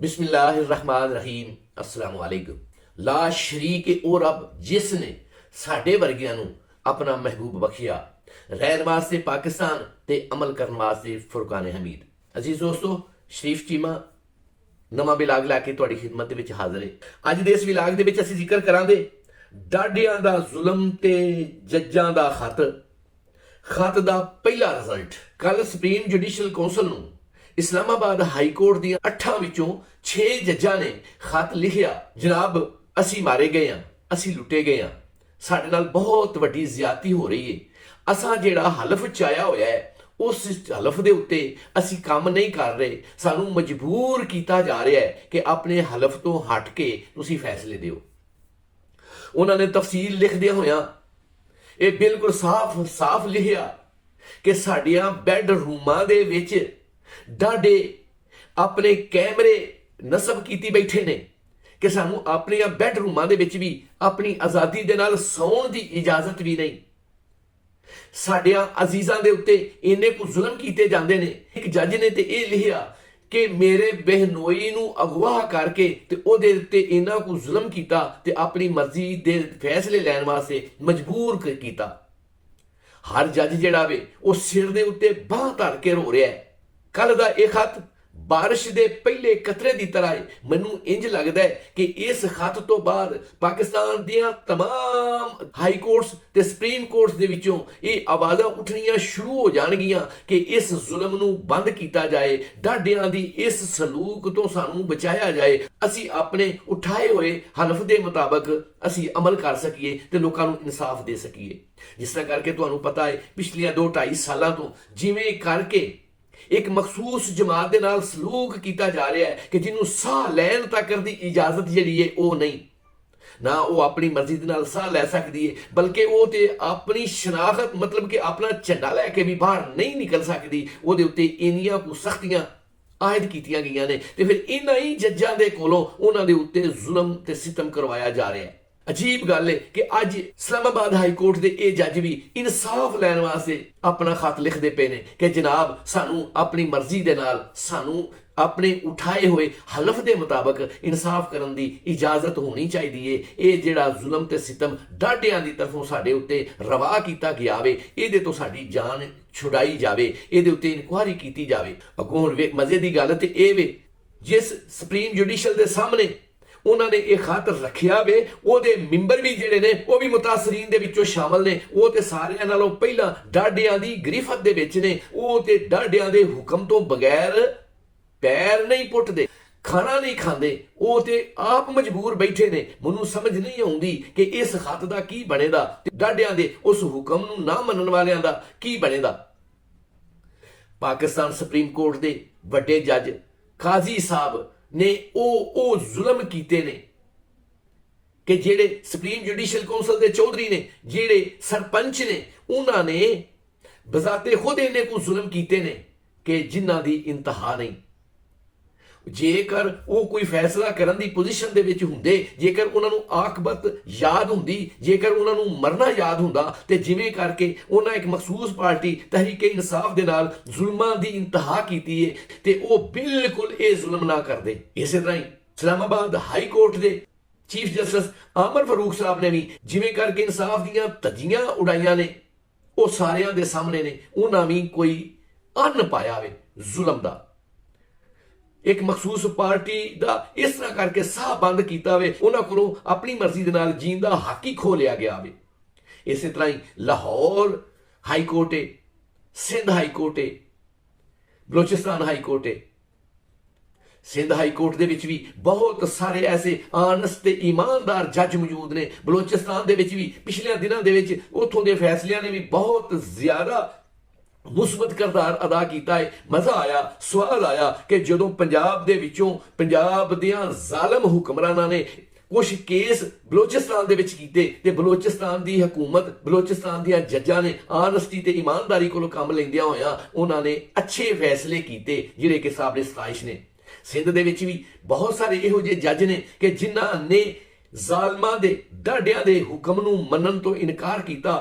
बिस्मिल्लाहिर्रहमानिर्रहीम अस्सलाम वालेकुम। ला शरीक ओ रब जिसने साडे वर्गियां नूं अपना महबूब बख्शिया, रहन वास्ते पाकिस्तान ते अमल करन वास्ते फुरकान हमीद। अजीज दोस्तों, शरीफ चीमा नवा विलाग लैके तुहाडी खिदमत दे विच हाज़र है। अज दे इस विलाग दे विच असीं जिक्र करांगे डाडियां दा जुल्म ते जज्जां दा खत दा पहला रिजल्ट। कल सुप्रीम जुडिशल कौंसल नूं इस्लामाबाद हाई कोर्ट दी 8 विचों 6 जज्जां ने खत लिखिया, जनाब असी मारे गए हाँ, असी लुटे गए हाँ, साडे नाल बहुत वड्डी ज्यादती हो रही है, असां जिहड़ा हलफ चाया होया है उस हलफ दे उत्ते असी काम नहीं कर रहे, सानू मजबूर किया जा रहा है कि अपने हलफ तो हट के तुसी फैसले दिओ। उन्होंने तफसील लिखदिया होया ये बिल्कुल साफ साफ लिखिया कि साडियां बैडरूमां दे विच डाडे अपने कैमरे नसब कीती बैठे ने कि सानू अपने बैडरूमां दे विच भी अपनी आज़ादी दे नाल सौण दी इजाजत भी नहीं। साडियां अजीजां दे उत्ते इन्ने को जुल्म कीते जांदे ने। एक जज ने ते ये लिखिया कि मेरे बहनोई नू अगवा करके ते ओदे उत्ते इन्ना को जुल्म कीता ते अपनी मर्जी दे फैसले लैण वास्ते मजबूर कीता। हर जज जिहड़ा वे वो सिर दे उत्ते बांह धर के रो रहा है। कल दा यह खत बारिश दे पहले कतरे की तरह है। मैनू इंज लगता है कि इस खत तो बाद पाकिस्तान दियां तमाम हाई कोर्ट्स ते सुप्रीम कोर्ट्स दे विचों ये आवाज़ां उठनियां शुरू हो जाणगियां कि इस जुल्म नू बंद किया जाए, डाडियां दी इस सलूक तो सानू बचाया जाए, असी अपने उठाए हुए हलफ दे मुताबक असी अमल कर सकीए ते लोकां नू इंसाफ दे सकीए। जिस तरह करके तुहानू पता है पिछलियां 2-2.5 सालों तो जिवें करके एक मखसूस जमात दे नाल सलूक किया जा रहा है कि जिन्होंने साह लैन तक दी इजाजत जिहड़ी है वो नहीं, ना वो अपनी मर्जी दे नाल साह लै सकती है, बल्कि वो ते अपनी शनाखत मतलब कि अपना झंडा लैके भी बाहर नहीं निकल सकती। वो उत्ते इन्नियां को सख्तियां आयद कीतियां गईयां ने ते फिर इन्हां ही जज्जां दे कोलों उन्हां दे उत्ते जुल्म ते सितम करवाया जा रहा है। अजीब गल है कि अज इस्लामाबाद हाई कोर्ट के ये जज भी इंसाफ लैन वास्ते अपना खत लिखते पे ने कि जनाब सानू अपनी मर्जी दे नाल सानू अपने उठाए हुए हलफ के मुताबिक इंसाफ करने की इजाजत होनी चाहिए। ये जिहड़ा जुल्म ते सितम डाडियां दी तरफों साडे उत्ते रवा किया गया वे, ये तो साडी जान छुड़ाई जाए, ये उत्ते इनकुआरी की जाए। अगों मजे की गल तो ये वे जिस सुप्रीम जुडिशल के सामने उन्होंने ये खत रखिया वे ओदे मिंबर भी जिहड़े ने वो भी मुतासरीन दे विचों शामिल ने। वो ते सारियां नालों पहला डाडियां दी गिरफ्त दे विच ने। वो ते डाडियां दे हुक्म तो बगैर पैर नहीं पुटदे, खाना नहीं खांदे, वो ते आप मजबूर बैठे ने। मैनूं समझ नहीं आउंदी कि इस खत दा की बनेगा, डाडियां दे उस हुक्म नूं ना मनण वालियां दा की बनेगा। पाकिस्तान सुप्रीम कोर्ट दे वड्डे जज काजी साहब ने ओ जुल्म कीते ने कि जेड़े सुप्रीम जुडिशल कौंसल के चौधरी ने, जेड़े सरपंच ने, उन्होंने बजाते खुद इन्ने को जुल्म कीते ने कि जिन्हां दी इंतहा नहीं। जेकर वो कोई फैसला करने की पोजीशन दे विच हुंदे, जेकर उन्होंने आकबत याद हुंदी, जेकर उन्होंने मरना याद हुंदा ते जिवें करके उन्हें एक मखसूस पार्टी तहरीक इंसाफ दे नाल जुल्मां दी इंतहा कीती है ते वो बिल्कुल ये जुल्म ना करदे। इस तरह ही इस्लामाबाद हाई कोर्ट दे चीफ जस्टिस आमर फारूक साहब ने भी जिवें करके इंसाफ दीयां धज्जियां उड़ाइयां ने, वो सारियां दे सामने ने। उन्हां भी कोई अन्न पाया वे जुल्म दा, एक मखसूस पार्टी का इस तरह करके साह बंद किया वे, उन्होंने कोलों अपनी मर्जी के नाल जीण दा हक ही खो लिया गया वे। इस तरह ही लाहौर हाई कोर्ट है, सिंध हाई कोर्ट है, बलोचिस्तान हाई कोर्ट है। सिंध हाई कोर्ट दे विच भी बहुत सारे ऐसे आनस्त ते ईमानदार जज मौजूद ने। बलोचिस्तान दे विच भी पिछले दिनों दे विच उत्थों दे फैसलियां ने भी बहुत ज्यादा मुस्बत किरदार अदा किया है। मजा आया, स्वाद आया कि जदों पंजाब दे विचों पंजाब दियां जालम हुक्मरानां ने कुछ केस बलोचिस्तान दे विच कीते ते बलोचिस्तान दी हुकूमत, बलोचिस्तान दियां जज्जां ने आनस्ती ते ईमानदारी कोलों काम लैंदियां होइयां उन्होंने अच्छे फैसले कीते जिहड़े कि साबरे सताइश ने। सिंध दे विच भी बहुत सारे इहो जिहे जज ने कि जिन्हां ने जालमां दे डाडियां दे हुक्म नूं मनण तो इनकार किया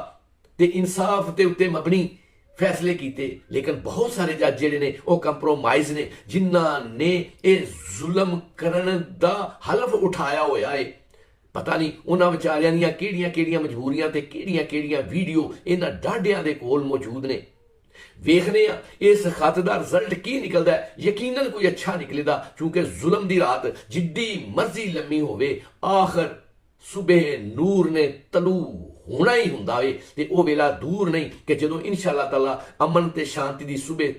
ते इंसाफ ते उत्ते मबनी फैसले किए, लेकिन बहुत सारे जज जिहड़े ने वो कंप्रोमाइज़ ने, जिन्हां ने ये जुल्म करन दा हलफ उठाया होया है। पता नहीं उन्हां विचारियां दीयां किहड़ियां मजबूरियां ते किहड़ियां वीडियो इन्हां डाढियां दे कोल मौजूद ने। वेखने इस खत का रिजल्ट की निकलता है। यकीनन कोई अच्छा निकलेगा, क्योंकि जुल्म की रात जिड्डी मर्जी लम्मी होवे, आखिर सुबह नूर ने तलू होना ही हुंदा वे। ते ओ वेला दूर नहीं कि जदों इंशाअल्लाह ताला अमन ते शांति की सुबह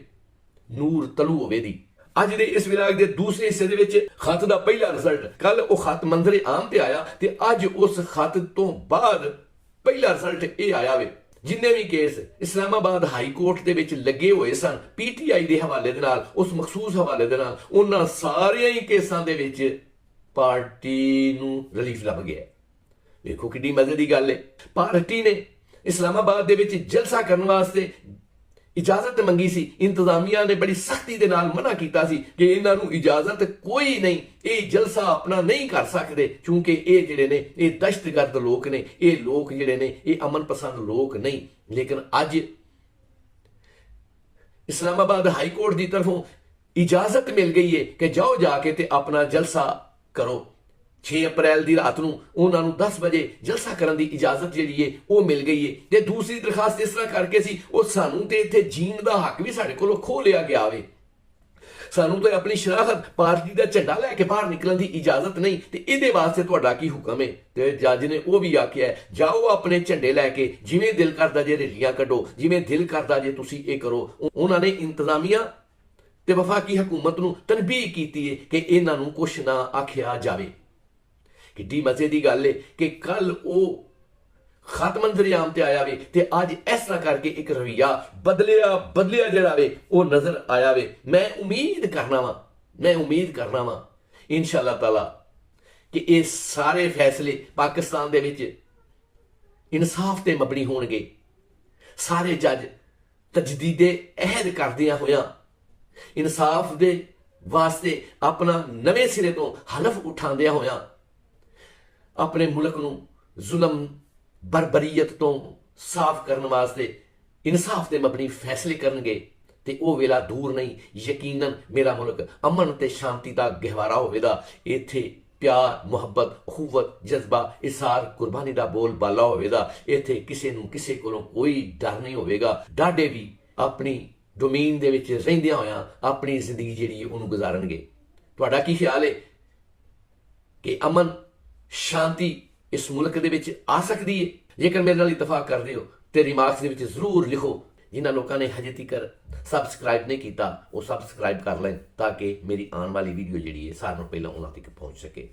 नूर तलू होवेगी। अज दे इस विलाग के दूसरे हिस्से दे विच खत का पहला रिजल्ट, कल वो खत मंजरे आम ते आया ते अज उस खत तो बाद पहला रिजल्ट ये आया वे। जिन्ने भी केस इस्लामाबाद हाई कोर्ट दे विच लगे हुए सन PTI के हवाले दे नाल, उस मखसूस हवाले दे नाल, उन्हां सारे ही केसां दे विच पार्टी नूं रिलीफ लभ गया। देखो किड्डी मजे की गल है। पार्टी ने इस्लामाबाद दे विच जलसा करने वास्ते इजाजत मंगी सी। इंतजामिया ने बड़ी सख्ती दे नाल मना कीता सी कि इन्हां नूं इजाजत कोई नहीं, ये जलसा अपना नहीं कर सकते, क्योंकि ये जिहड़े ने ये दहशतगर्द लोग ने, ये लोग जिहड़े ने ये अमन पसंद लोग नहीं। लेकिन अज इस्लामाबाद हाई कोर्ट की तरफों इजाजत मिल गई है कि जाओ जाके ते अपना जलसा करो। 6 अप्रैल की रात ਨੂੰ ਉਹਨਾਂ ਨੂੰ 10 ਵਜੇ ਜਲਸਾ ਕਰਨ ਦੀ ਇਜਾਜ਼ਤ ਜਿਹੜੀ ਹੈ ਉਹ ਮਿਲ ਗਈ ਹੈ। ਤੇ ਦੂਸਰੀ ਦਰਖਾਸਤ ਇਸ ਤਰ੍ਹਾਂ ਕਰਕੇ ਸੀ, ਉਹ ਸਾਨੂੰ ਤੇ ਇੱਥੇ ਜੀਣ ਦਾ ਹੱਕ ਵੀ ਸਾਡੇ ਕੋਲੋਂ ਖੋਹ ਲਿਆ ਗਿਆ ਵੇ। ਸਾਨੂੰ ਤੇ ਆਪਣੀ ਸ਼ਰਾਖਤ ਪਾਰਟੀ ਦਾ ਝੰਡਾ ਲੈ ਕੇ ਬਾਹਰ ਨਿਕਲਣ ਦੀ ਇਜਾਜ਼ਤ ਨਹੀਂ, ਤੇ ਇਹਦੇ ਵਾਸਤੇ ਤੁਹਾਡਾ ਕੀ ਹੁਕਮ ਹੈ। ਤੇ ਜੱਜ ਨੇ ਉਹ ਵੀ ਆਖਿਆ, ਜਾਓ ਆਪਣੇ ਝੰਡੇ ਲੈ ਕੇ ਜਿਵੇਂ ਦਿਲ ਕਰਦਾ ਜੇ ਰੈਲੀਆਂ ਕੱਢੋ, ਜਿਵੇਂ ਦਿਲ ਕਰਦਾ ਜੇ ਤੁਸੀਂ ਇਹ ਕਰੋ। ਉਹਨਾਂ ਨੇ ਇੰਤਜ਼ਾਮੀਆ ਤੇ ਵਫਾਕੀ ਹਕੂਮਤ ਨੂੰ ਤਨਬੀਹ ਕੀਤੀ ਹੈ ਕਿ ਇਹਨਾਂ ਨੂੰ ਕੁਛ ਨਾ ਆਖਿਆ ਜਾਵੇ। किड्डी मजे की गल है कि कल वो खत मंजरे आम ते आया वे, ते अज इस तरह करके एक रवैया बदलिया जड़ा वे वो नजर आया वे। मैं उम्मीद करना वा इंशाअल्लाह ताला कि ये सारे फैसले पाकिस्तान दे विच इंसाफ ते मबनी होणगे। सारे जज तजदीदे अहद करदियां होया इंसाफ दे वास्ते अपना नवे सिरे तो हलफ उठांदियां होया अपने मुल्क नूं जुल्म बरबरीयत तो साफ करने वास्ते इंसाफ ते मबनी फैसले करनगे। ते वो वेला दूर नहीं, यकीनन मेरा मुल्क अमन ते शांति का गहवारा होवेगा। इत्थे प्यार मुहब्बत अखुवत जज्बा इसार कुर्बानी का बोल बाला होवेगा। इत्थे किसी नूं किसी कोलों कोई डर नहीं होवेगा। डाडे भी अपनी डोमेन दे विच रहिंदियां होया अपनी जिंदगी जिहड़ी उहनूं गुजारनगे। तुहाडा की ख्याल है कि अमन शांति इस मुल्क दे विच आ सकती है? जेकर मेरे नाल इतफाक करदे हो ते रिमार्क्स दे विच जरूर लिखो। जिन्हां लोगों ने हजे तक सबसक्राइब नहीं किया वो सबसक्राइब कर लें, ताकि मेरी आने वाली वीडियो जिहड़ी है सारिਆਂ नालों पहलां उन्हां तक पहुंच सके।